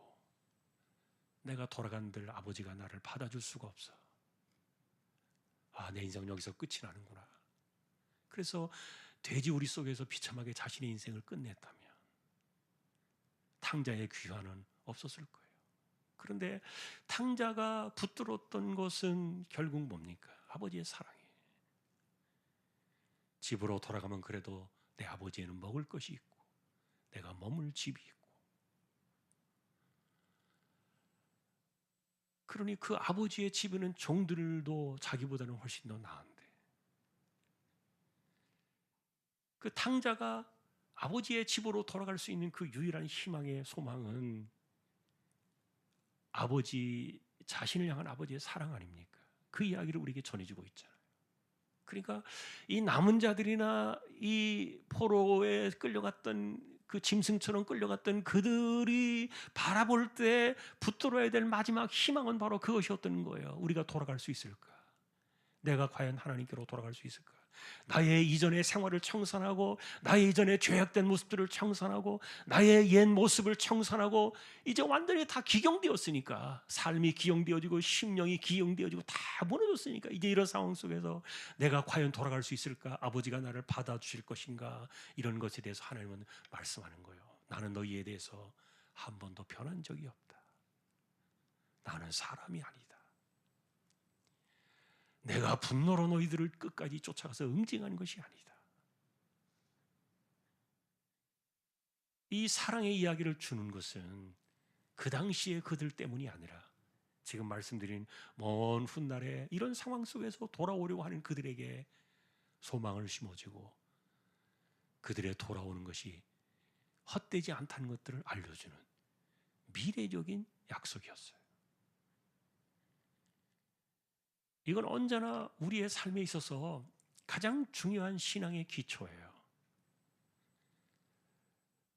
내가 돌아간들 아버지가 나를 받아줄 수가 없어. 내 인생은 여기서 끝이 나는구나. 그래서 돼지우리 속에서 비참하게 자신의 인생을 끝냈다면 탕자의 귀환은 없었을 거예요. 그런데 탕자가 붙들었던 것은 결국 뭡니까? 아버지의 사랑이에요. 집으로 돌아가면 그래도 내 아버지에는 먹을 것이 있고 내가 머물 집이 있고, 그러니 그 아버지의 집에는 종들도 자기보다는 훨씬 더 나은데, 그 탕자가 아버지의 집으로 돌아갈 수 있는 그 유일한 희망의 소망은 아버지, 자신을 향한 아버지의 사랑 아닙니까? 그 이야기를 우리에게 전해주고 있잖아요. 그러니까 이 남은 자들이나 이 포로에 끌려갔던 그 짐승처럼 끌려갔던 그들이 바라볼 때 붙들어야 될 마지막 희망은 바로 그것이었던 거예요. 우리가 돌아갈 수 있을까? 내가 과연 하나님께로 돌아갈 수 있을까? 나의 이전의 생활을 청산하고, 나의 이전의 죄악된 모습들을 청산하고, 나의 옛 모습을 청산하고, 이제 완전히 다 기경되었으니까, 삶이 기경되어지고 심령이 기경되어지고 다 무너졌으니까, 이제 이런 상황 속에서 내가 과연 돌아갈 수 있을까? 아버지가 나를 받아주실 것인가? 이런 것에 대해서 하나님은 말씀하는 거예요. 나는 너희에 대해서 한 번도 변한 적이 없다. 나는 사람이 아니다. 내가 분노로 너희들을 끝까지 쫓아가서 응징하는 것이 아니다. 이 사랑의 이야기를 주는 것은 그 당시에 그들 때문이 아니라 지금 말씀드린 먼 훗날에 이런 상황 속에서 돌아오려고 하는 그들에게 소망을 심어주고 그들의 돌아오는 것이 헛되지 않다는 것들을 알려주는 미래적인 약속이었어요. 이건 언제나 우리의 삶에 있어서 가장 중요한 신앙의 기초예요.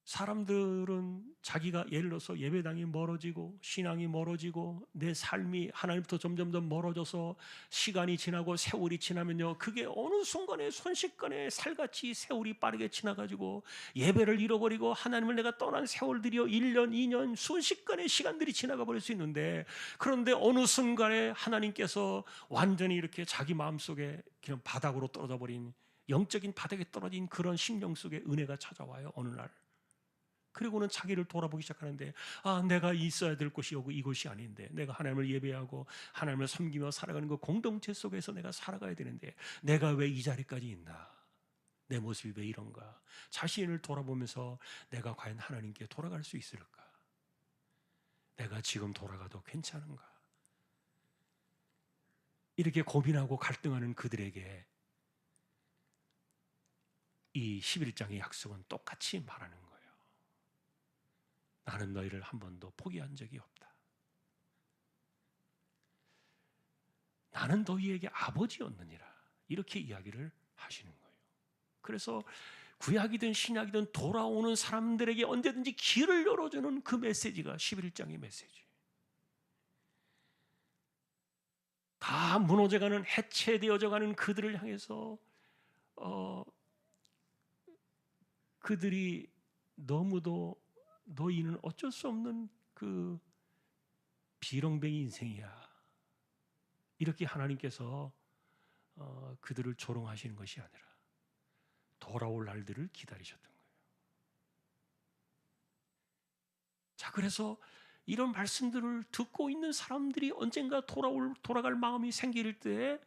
사람들은 자기가 예를 들어서 예배당이 멀어지고 신앙이 멀어지고 내 삶이 하나님부터 점점 더 멀어져서 시간이 지나고 세월이 지나면요, 그게 어느 순간에 순식간에 살같이 세월이 빠르게 지나가지고 예배를 잃어버리고 하나님을 내가 떠난 세월들이요 1년, 2년 순식간에 시간들이 지나가 버릴 수 있는데, 그런데 어느 순간에 하나님께서 완전히 이렇게 자기 마음속에 그냥 바닥으로 떨어져 버린, 영적인 바닥에 떨어진 그런 심령 속에 은혜가 찾아와요. 어느 날. 그리고는 자기를 돌아보기 시작하는데, 내가 있어야 될 곳이 여기 이곳이 아닌데, 내가 하나님을 예배하고 하나님을 섬기며 살아가는 그 공동체 속에서 내가 살아가야 되는데 내가 왜 이 자리까지 있나? 내 모습이 왜 이런가? 자신을 돌아보면서 내가 과연 하나님께 돌아갈 수 있을까? 내가 지금 돌아가도 괜찮은가? 이렇게 고민하고 갈등하는 그들에게 이 11장의 약속은 똑같이 말하는 거예요. 나는 너희를 한 번도 포기한 적이 없다. 나는 너희에게 아버지였느니라. 이렇게 이야기를 하시는 거예요. 그래서 구약이든 신약이든 돌아오는 사람들에게 언제든지 길을 열어주는 그 메시지가 11장의 메시지. 다 무너져가는, 해체되어져가는 그들을 향해서 그들이 너무도 너희는 어쩔 수 없는 그 비렁뱅이 인생이야. 이렇게 하나님께서 그들을 조롱하시는 것이 아니라 돌아올 날들을 기다리셨던 거예요. 자, 그래서 이런 말씀들을 듣고 있는 사람들이 언젠가 돌아갈 마음이 생길 때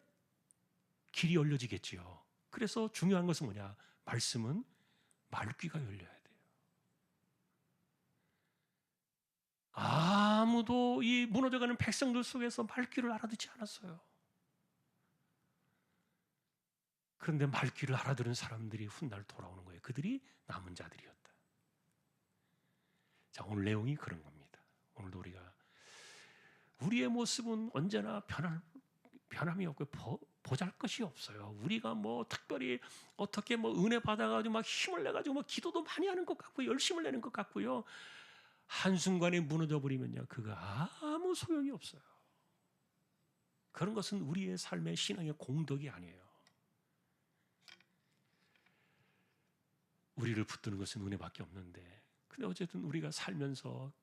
길이 열려지겠지요. 그래서 중요한 것은 뭐냐? 말씀은 말귀가 열려야 돼요. 아무도 이 무너져가는 백성들 속에서 말귀를 알아듣지 않았어요. 그런데 말귀를 알아들은 사람들이 훗날 돌아오는 거예요. 그들이 남은 자들이었다. 자, 오늘 내용이 그런 겁니다. 오늘도 우리의 모습은 언제나 변함이 없고 보잘것이 없어요. 우리가 뭐 특별히 어떻게 뭐 은혜 받아가지고 막 힘을 내가지고 막 기도도 많이 하는 것 같고 열심을 내는 것 같고요. 한순간에 무너져 버리면요, 그거 아무 소용이 없어요. 그런 것은 우리의 삶의 신앙의 공덕이 아니에요. 우리를 붙드는 것은 은혜밖에 없는데, 근데 어쨌든 우리가 살면서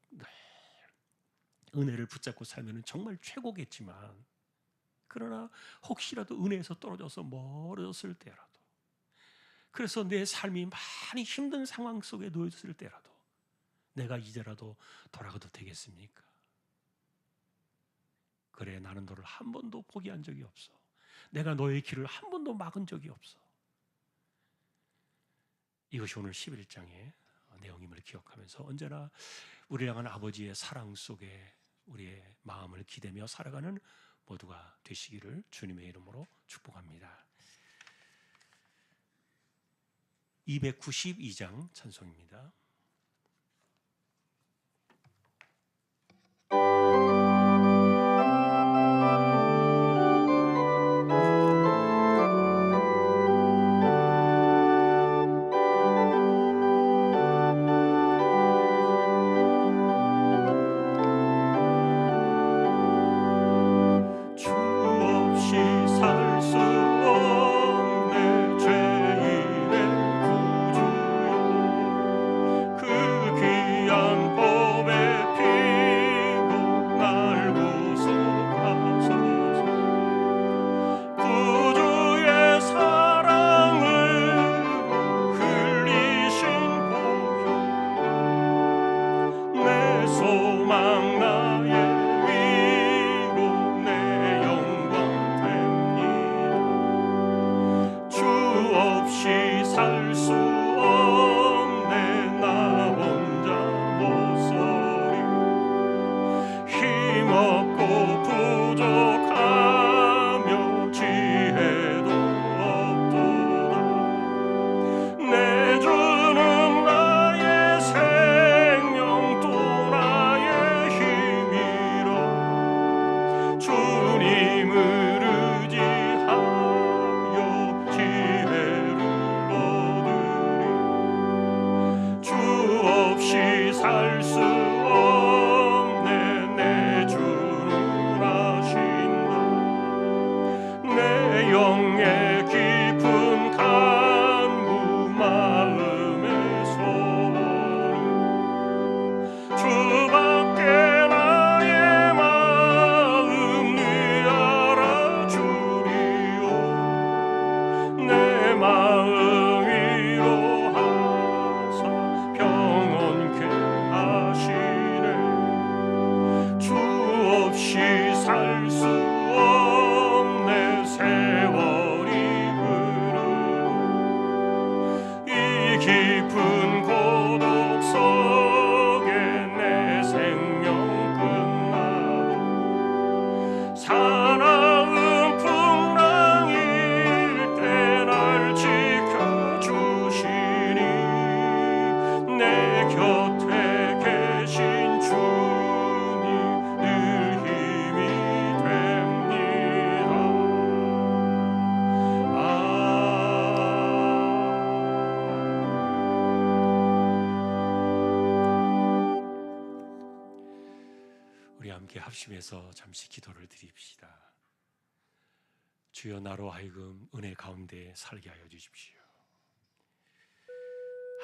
은혜를 붙잡고 살면 정말 최고겠지만, 그러나 혹시라도 은혜에서 떨어져서 멀어졌을 때라도, 그래서 내 삶이 많이 힘든 상황 속에 놓였을 때라도 내가 이제라도 돌아가도 되겠습니까? 그래, 나는 너를 한 번도 포기한 적이 없어. 내가 너의 길을 한 번도 막은 적이 없어. 이것이 오늘 11장의 내용임을 기억하면서 언제나 우리를 향한 아버지의 사랑 속에 우리의 마음을 기대며 살아가는 모두가 되시기를 주님의 이름으로 축복합니다. 292장 찬송입니다. 합심해서 잠시 기도를 드립시다. 주여, 나로 하여금 은혜 가운데 살게 하여 주십시오.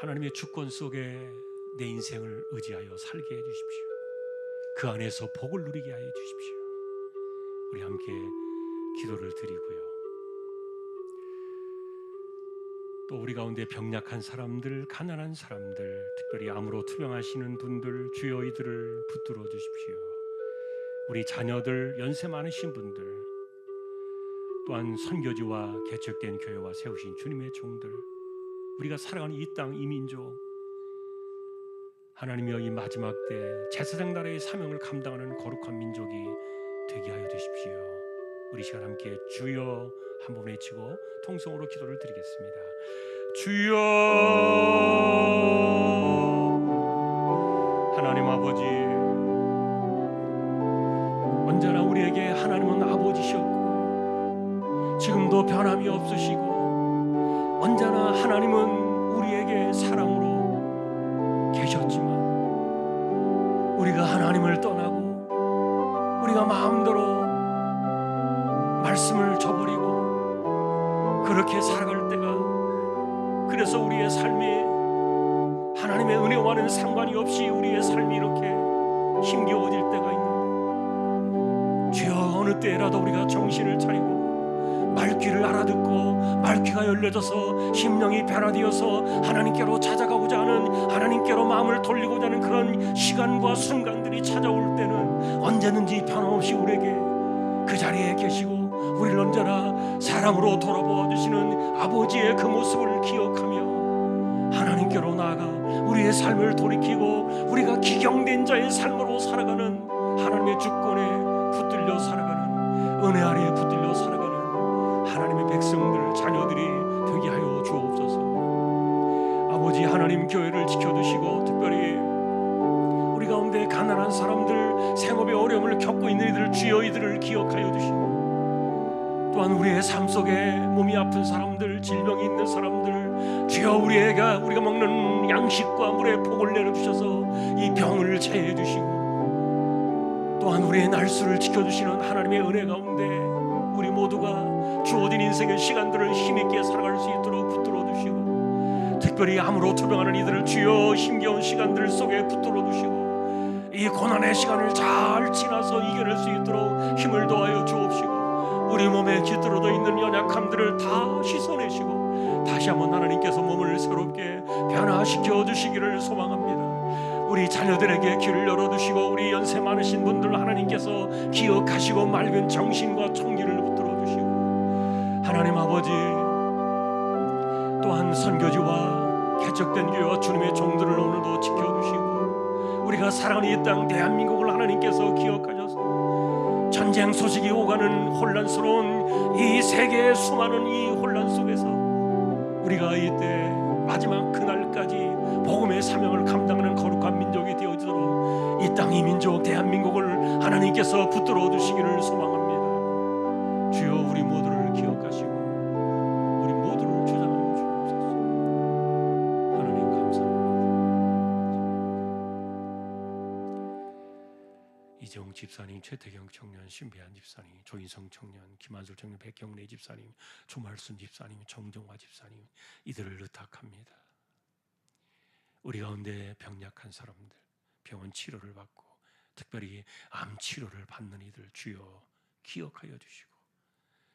하나님의 주권 속에 내 인생을 의지하여 살게 해 주십시오. 그 안에서 복을 누리게 하여 주십시오. 우리 함께 기도를 드리고요. 또 우리 가운데 병약한 사람들, 가난한 사람들, 특별히 암으로 투병하시는 분들, 주여 이들을 붙들어 주십시오. 우리 자녀들, 연세 많으신 분들, 또한 선교지와 개척된 교회와 세우신 주님의 종들, 우리가 살아가는 이 땅, 이 민족, 하나님이여 이 마지막 때 제사장 나라의 사명을 감당하는 거룩한 민족이 되게 하여 주십시오. 우리 시간 함께 주여 한번 외치고 통성으로 기도를 드리겠습니다. 주여, 하나님 아버지, 언제나 우리에게 하나님은 아버지셨고 지금도 변함이 없으시고 언제나 하나님은 우리에게 사랑으로 계셨지만 우리가 하나님을 떠나고 우리가 마음대로 말씀을 저버리고 그렇게 살아갈 때가, 그래서 우리의 삶이 하나님의 은혜와는 상관이 없이 우리의 삶이 이렇게 힘겨워질 때가 있는데, 주여 어느 때라도 우리가 정신을 차리고 말귀를 알아듣고 말귀가 열려져서 심령이 변화되어서 하나님께로 찾아가고자 하는, 하나님께로 마음을 돌리고자 하는 그런 시간과 순간들이 찾아올 때는 언제든지 변함없이 우리에게 그 자리에 계시고 우리를 언제나 사랑으로 돌아보아 주시는 아버지의 그 모습을 기억하며 하나님께로 나아가 우리의 삶을 돌이키고 우리가 기경된 자의 삶으로 살아가는 하나님의 주권에 붙들려 살아가는, 은혜 아래에 붙들려 살아가는 하나님의 백성들, 자녀들이 되게 하여 주옵소서. 아버지 하나님, 교회를 지켜주시고 특별히 우리 가운데 가난한 사람들, 생업의 어려움을 겪고 있는 이들, 주여 이들을 기억하여 주시고, 또한 우리의 삶 속에 몸이 아픈 사람들, 질병이 있는 사람들, 주여 우리가 먹는 양식과 물의 복을 내려주셔서 이 병을 제해 주시고, 또한 우리의 날수를 지켜주시는 하나님의 은혜 가운데 우리 모두가 주어진 인생의 시간들을 힘있게 살아갈 수 있도록 붙들어 주시고, 특별히 암으로 투병하는 이들을 주여 힘겨운 시간들 속에 붙들어 주시고, 이 고난의 시간을 잘 지나서 이겨낼 수 있도록 힘을 더하여 주옵시고, 우리 몸에 깃들어져 있는 연약함들을 다 씻어내시고 다시 한번 하나님께서 몸을 새롭게 변화시켜 주시기를 소망합니다. 우리 자녀들에게 길을 열어두시고, 우리 연세 많으신 분들 하나님께서 기억하시고 맑은 정신과 총기를 붙들어 주시고, 하나님 아버지, 또한 선교지와 개척된 교회와 주님의 종들을 오늘도 지켜주시고, 우리가 사랑하는 이 땅 대한민국을 하나님께서 기억하셔서 전쟁 소식이 오가는 혼란스러운 이 세계의 수많은 이 혼란 속에서 우리가 이때 마지막 그날까지 복음의 사명을 감당하는 거룩한 민족이 되어지도록 이 땅, 이 민족 대한민국을 하나님께서 붙들어 주시기를 소망합니다. 주여 우리 모두를 기억하시고 우리 모두를 주장하여 주옵소서. 하나님 감사합니다. 이재용 집사님, 최태경 청년, 신배한 집사님, 조인성 청년, 김한솔 청년, 백경래 집사님, 조말순 집사님, 정정화 집사님, 이들을 의탁합니다. 우리 가운데 병약한 사람들, 병원 치료를 받고 특별히 암 치료를 받는 이들 주여 기억하여 주시고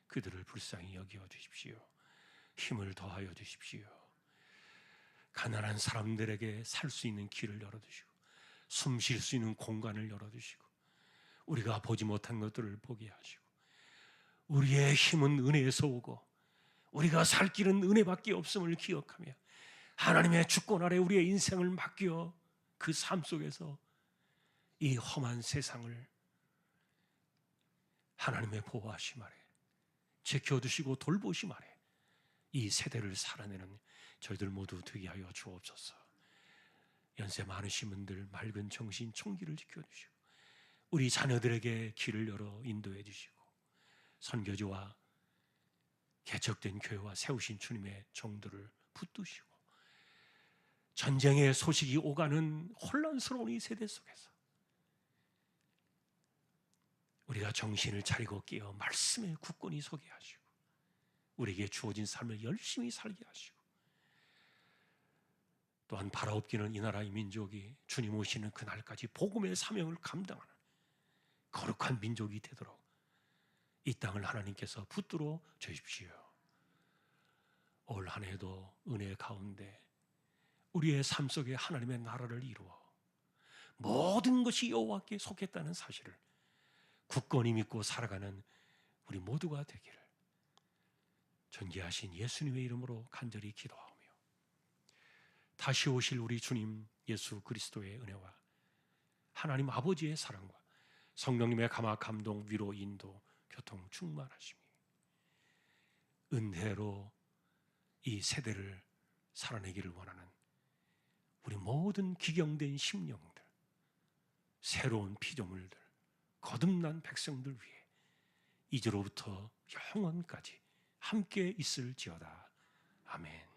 그들을 불쌍히 여겨 주십시오. 힘을 더하여 주십시오. 가난한 사람들에게 살 수 있는 길을 열어주시고 숨 쉴 수 있는 공간을 열어주시고 우리가 보지 못한 것들을 보게 하시고, 우리의 힘은 은혜에서 오고 우리가 살 길은 은혜밖에 없음을 기억하며 하나님의 주권 아래 우리의 인생을 맡겨 그 삶 속에서 이 험한 세상을 하나님의 보호하심 아래 지켜주시고 돌보심 아래 이 세대를 살아내는 저희들 모두 되게 하여 주옵소서. 연세 많으신 분들 맑은 정신 총기를 지켜주시고 우리 자녀들에게 길을 열어 인도해 주시고 선교지와 개척된 교회와 세우신 주님의 종들을 붙드시고 전쟁의 소식이 오가는 혼란스러운 이 세대 속에서 우리가 정신을 차리고 깨어 말씀에 굳건히 서게 하시고 우리에게 주어진 삶을 열심히 살게 하시고 또한 바라옵기는 이 나라의 민족이 주님 오시는 그날까지 복음의 사명을 감당하는 거룩한 민족이 되도록 이 땅을 하나님께서 붙들어 주십시오. 올 한 해도 은혜 가운데 우리의 삶 속에 하나님의 나라를 이루어 모든 것이 여호와께 속했다는 사실을 굳건히 믿고 살아가는 우리 모두가 되기를 존귀하신 예수님의 이름으로 간절히 기도하오며 다시 오실 우리 주님 예수 그리스도의 은혜와 하나님 아버지의 사랑과 성령님의 감화 감동 위로 인도 교통 충만하심이 은혜로 이 세대를 살아내기를 원하는 우리 모든 기경된 심령들, 새로운 피조물들, 거듭난 백성들 위해 이제로부터 영원까지 함께 있을지어다. 아멘.